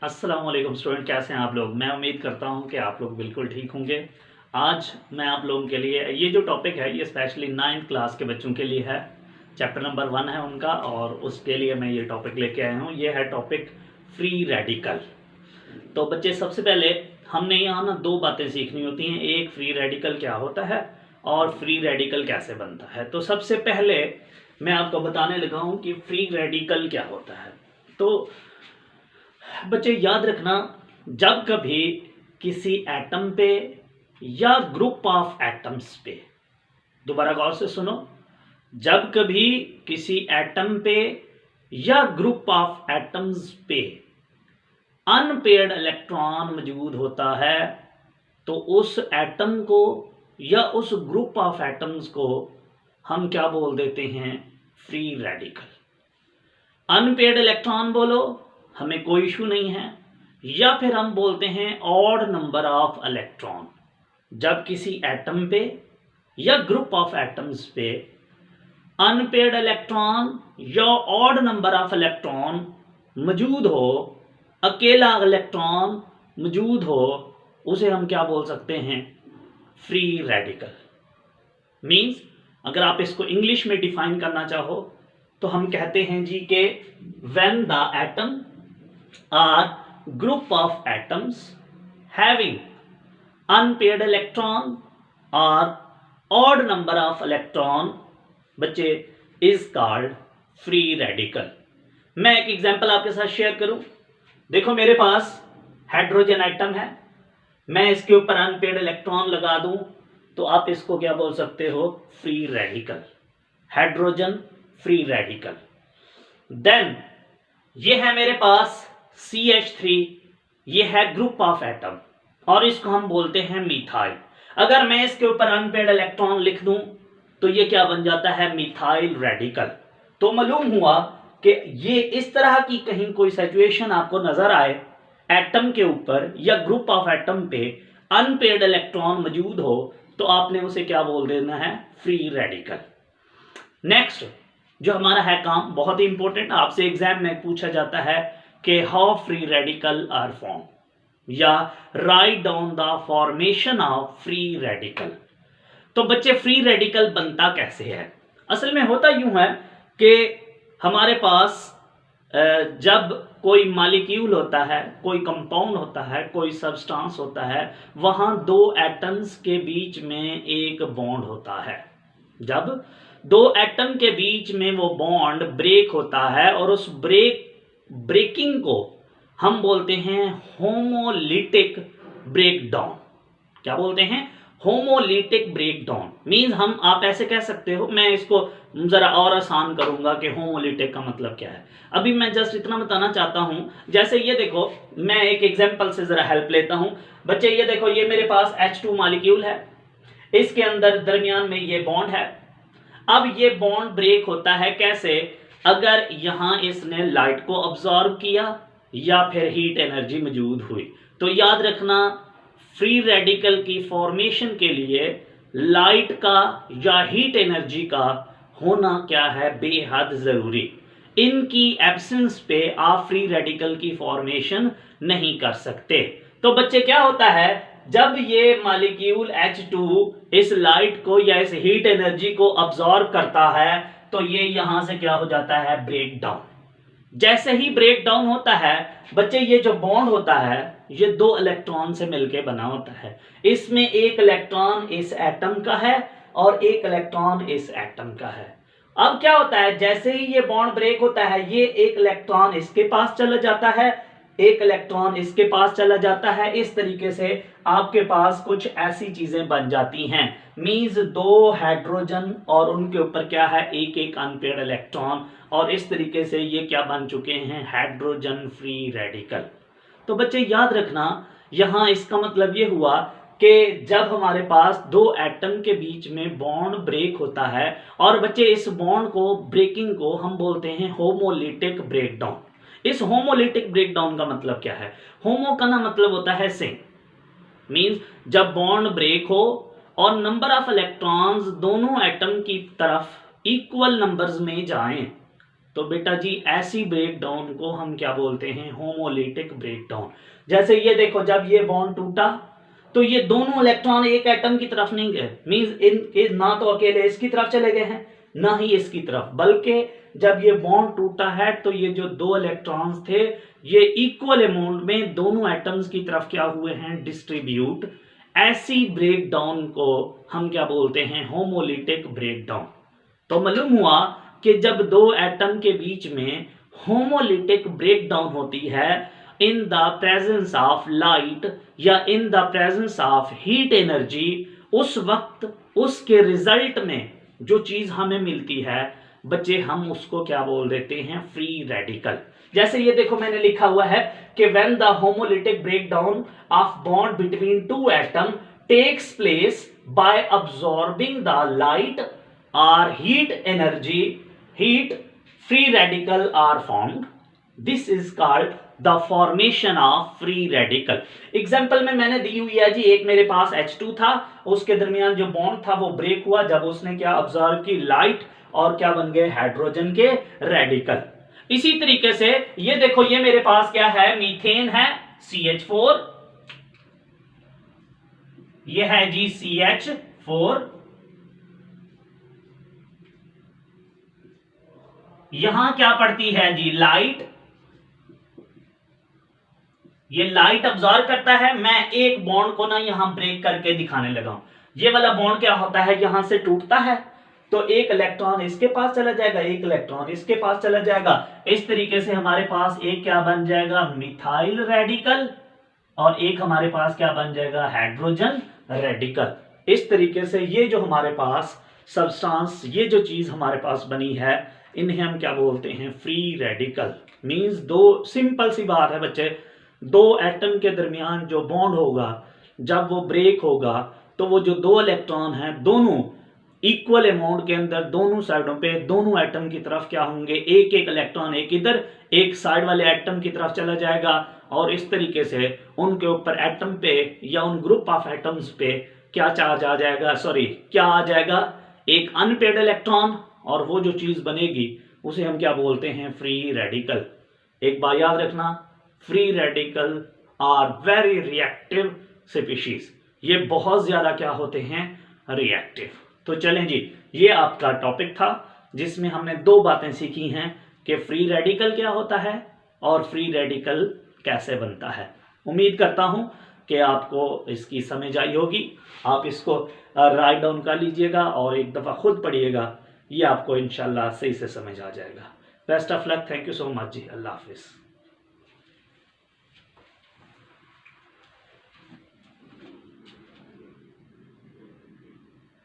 अस्सलाम वालेकुम स्टूडेंट, कैसे हैं आप लोग। मैं उम्मीद करता हूं कि आप लोग बिल्कुल ठीक होंगे। आज मैं आप लोगों के लिए ये जो टॉपिक है ये स्पेशली 9th क्लास के बच्चों के लिए है। चैप्टर नंबर 1 है उनका और उसके लिए मैं ये टॉपिक लेके आया हूँ। ये है टॉपिक फ्री रेडिकल। तो बच्चे, सबसे पहले हमने यहाँ ना दो बातें सीखनी होती हैं। एक, फ्री रेडिकल क्या होता है और फ्री रेडिकल कैसे बनता है। तो सबसे पहले मैं आपको बताने लगा हूँ कि फ्री रेडिकल क्या होता है। तो बच्चे याद रखना, जब कभी किसी एटम पे या ग्रुप ऑफ एटम्स पे, दोबारा गौर से सुनो, जब कभी किसी एटम पे या ग्रुप ऑफ एटम्स पे अनपेयर्ड इलेक्ट्रॉन मौजूद होता है तो उस एटम को या उस ग्रुप ऑफ एटम्स को हम क्या बोल देते हैं? Free radical. अनपेयर्ड इलेक्ट्रॉन बोलो, हमें कोई इशू नहीं है, या फिर हम बोलते हैं ऑड नंबर ऑफ इलेक्ट्रॉन। जब किसी एटम पे या ग्रुप ऑफ एटम्स पे अनपेयर्ड इलेक्ट्रॉन या ऑड नंबर ऑफ इलेक्ट्रॉन मौजूद हो, अकेला इलेक्ट्रॉन मौजूद हो, उसे हम क्या बोल सकते हैं? Free radical. मींस अगर आप इसको इंग्लिश में डिफाइन करना चाहो तो हम कहते हैं जी के when the atom or group of atoms having unpaired electron और ऑड नंबर ऑफ इलेक्ट्रॉन, बच्चे, इज कॉल्ड फ्री रेडिकल। मैं एक एग्जांपल आपके साथ शेयर करूं। देखो, मेरे पास हाइड्रोजन एटम है, मैं इसके ऊपर अनपेयर्ड इलेक्ट्रॉन लगा दूं तो आप इसको क्या बोल सकते हो? Free radical. Hydrogen free radical. Then ये है मेरे पास CH3, ये है ग्रुप ऑफ एटम और इसको हम बोलते हैं मिथाइल। अगर मैं इसके ऊपर अनपेयर्ड इलेक्ट्रॉन लिख दूं तो ये क्या बन जाता है? Methyl radical. तो मालूम हुआ कि ये इस तरह की कहीं कोई सिचुएशन आपको नजर आए, एटम के ऊपर या ग्रुप ऑफ एटम पे अनपेयर्ड इलेक्ट्रॉन मौजूद हो, तो आपने उसे क्या बोल देना है? Free radical. नेक्स्ट जो हमारा है काम, बहुत ही इंपॉर्टेंट, आपसे एग्जाम में पूछा जाता है कि how free radical are form, या write down the formation of free radical. तो बच्चे, फ्री रेडिकल बनता कैसे है? असल में होता यूं है कि हमारे पास जब कोई मॉलिक्यूल होता है, कोई कंपाउंड होता है, कोई सब्सटेंस होता है, वहां दो एटम्स के बीच में एक बॉन्ड होता है। जब दो एटम के बीच में वो बॉन्ड ब्रेक होता है और उस ब्रेकिंग को हम बोलते हैं होमोलिटिक ब्रेकडाउन। क्या बोलते हैं? Homolytic breakdown. मींस हम, आप ऐसे कह सकते हो, मैं इसको जरा और आसान करूंगा कि होमोलिटिक का मतलब क्या है। अभी मैं जस्ट इतना बताना चाहता हूं, जैसे ये देखो, मैं एक एग्जांपल से जरा हेल्प लेता हूं। बच्चे ये देखो, ये मेरे पास H2 मॉलिक्यूल है, इसके अंदर दरमियान में ये बॉन्ड है। अब ये बॉन्ड ब्रेक होता है कैसे? अगर यहां इसने लाइट को ऑब्जॉर्व किया या फिर हीट एनर्जी मौजूद हुई। तो याद रखना, फ्री रेडिकल की फॉर्मेशन के लिए लाइट का या हीट एनर्जी का होना क्या है? बेहद जरूरी। इनकी एब्सेंस पे आप फ्री रेडिकल की फॉर्मेशन नहीं कर सकते। तो बच्चे, क्या होता है, जब ये मॉलिक्यूल H2 इस लाइट को या इस हीट एनर्जी को अब्सॉर्ब करता है तो ये यहां से क्या हो जाता है? Break down. जैसे ही ब्रेक डाउन होता है बच्चे, ये जो बॉन्ड होता है ये दो इलेक्ट्रॉन से मिलकर बना होता है। इसमें एक इलेक्ट्रॉन इस एटम का है और एक इलेक्ट्रॉन इस एटम का है। अब क्या होता है, जैसे ही ये बॉन्ड ब्रेक होता है, ये एक इलेक्ट्रॉन इसके पास चला जाता है, एक इलेक्ट्रॉन इसके पास चला जाता है। इस तरीके से आपके पास कुछ ऐसी चीजें बन जाती हैं। मींस दो हाइड्रोजन और उनके ऊपर क्या है? एक एक अनपेयर्ड इलेक्ट्रॉन, और इस तरीके से ये क्या बन चुके हैं? Hydrogen free radical. तो बच्चे याद रखना, यहां इसका मतलब ये हुआ कि जब हमारे पास दो एटम के बीच में बॉन्ड ब्रेक होता है, और बच्चे इस बॉन्ड को, ब्रेकिंग को हम बोलते हैं होमोलिटिक ब्रेकडाउन। इस होमोलिटिक ब्रेकडाउन का मतलब क्या है? होमो का ना मतलब होता है सेम। मींस जब बॉन्ड ब्रेक हो और नंबर ऑफ इलेक्ट्रॉन्स दोनों एटम की तरफ इक्वल नंबर्स में जाएं तो बेटा जी ऐसी ब्रेकडाउन को हम क्या बोलते हैं, होमोलिटिक ब्रेकडाउन। जैसे ये देखो, जब ये बॉन्ड टूटा तो ये दोनों इलेक्ट्रॉन एक एटम की तरफ नहीं गए, मींस इन ना तो अकेले इसकी तरफ चले गए हैं ना ही इसकी तरफ, बल्कि जब ये बॉन्ड टूटा है तो ये जो दो इलेक्ट्रॉन्स थे ये इक्वल अमाउंट में दोनों एटम्स की तरफ क्या हुए हैं, डिस्ट्रीब्यूट। ऐसी ब्रेकडाउन को हम क्या बोलते हैं, होमोलिटिक ब्रेकडाउन। तो मालूम हुआ कि जब दो एटम के बीच में होमोलिटिक ब्रेकडाउन होती है in the presence of light या in the presence of heat energy, उस वक्त उसके रिजल्ट में जो चीज हमें मिलती है बच्चे, हम उसको क्या बोल देते हैं, फ्री रेडिकल। जैसे ये देखो मैंने लिखा हुआ है कि when the homolytic breakdown of bond between two atom takes place by absorbing the light और heat energy, heat, free radical are formed. This is called the formation of free radical. Example में मैंने दी हुई है जी, एक मेरे पास H2 था, उसके दरमियान जो बॉन्ड था वो ब्रेक हुआ जब उसने क्या ऑब्जर्व की, लाइट, और क्या बन गए, हाइड्रोजन के रेडिकल। इसी तरीके से ये देखो, ये मेरे पास क्या है, मीथेन है CH4, ये है जी CH4, यहां क्या पड़ती है जी, लाइट, ये लाइट ऑब्जर्व करता है। मैं एक बॉन्ड को ना यहां ब्रेक करके दिखाने लगा हूं। ये वाला बॉन्ड क्या होता है, यहां से टूटता है तो एक इलेक्ट्रॉन इसके पास चला जाएगा, एक इलेक्ट्रॉन इसके पास चला जाएगा। इस तरीके से हमारे पास एक क्या बन जाएगा, मिथाइल रेडिकल, और एक हमारे पास क्या बन जाएगा, हाइड्रोजन रेडिकल। इस तरीके से ये जो हमारे पास सब्सटेंस, ये जो चीज हमारे पास बनी है, इन्हें हम क्या बोलते हैं, फ्री रेडिकल। मींस दो, सिंपल सी बात है बच्चे, दो एटम के दरमियान जो बॉन्ड होगा जब वो ब्रेक होगा तो वो जो दो इलेक्ट्रॉन हैं दोनों इक्वल अमाउंट के अंदर दोनों साइडों पे दोनों एटम की तरफ क्या होंगे, एक एक इलेक्ट्रॉन एक इधर एक साइड वाले एटम की तरफ चला जाएगा, और इस तरीके से उनके ऊपर एटम पे या उन ग्रुप ऑफ एटम्स पे क्या चार्ज आ जाएगा, सॉरी क्या आ जाएगा, एक अनपेड इलेक्ट्रॉन, और वो जो चीज बनेगी उसे हम क्या बोलते हैं, फ्री रेडिकल। एक बात याद रखना, free radical are very reactive species, ये बहुत ज्यादा क्या होते हैं, रिएक्टिव। तो चलें जी, ये आपका टॉपिक था जिसमें हमने दो बातें सीखी हैं कि फ्री रेडिकल क्या होता है और फ्री रेडिकल कैसे बनता है। उम्मीद करता हूं कि आपको इसकी समझ आई होगी। आप इसको राइट डाउन कर लीजिएगा और एक दफ़ा खुद पढ़िएगा, ये आपको इंशाल्लाह सही से समझ आ जाएगा। Best of luck, thank you so much जी, अल्लाह हाफिज़।